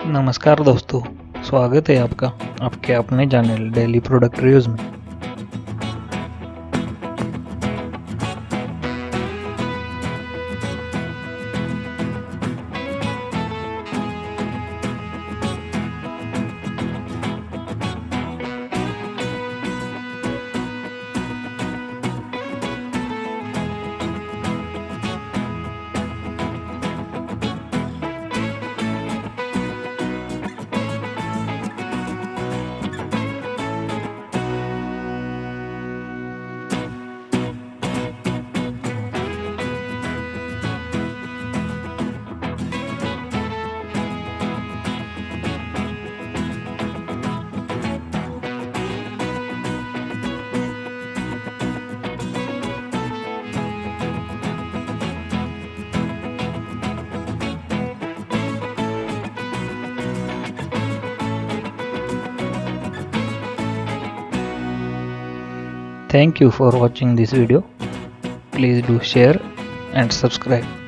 नमस्कार दोस्तों, स्वागत है आपका आपके अपने चैनल डेली प्रोडक्ट रिव्यूज़ में। Thank you for watching this video. Please do share and subscribe.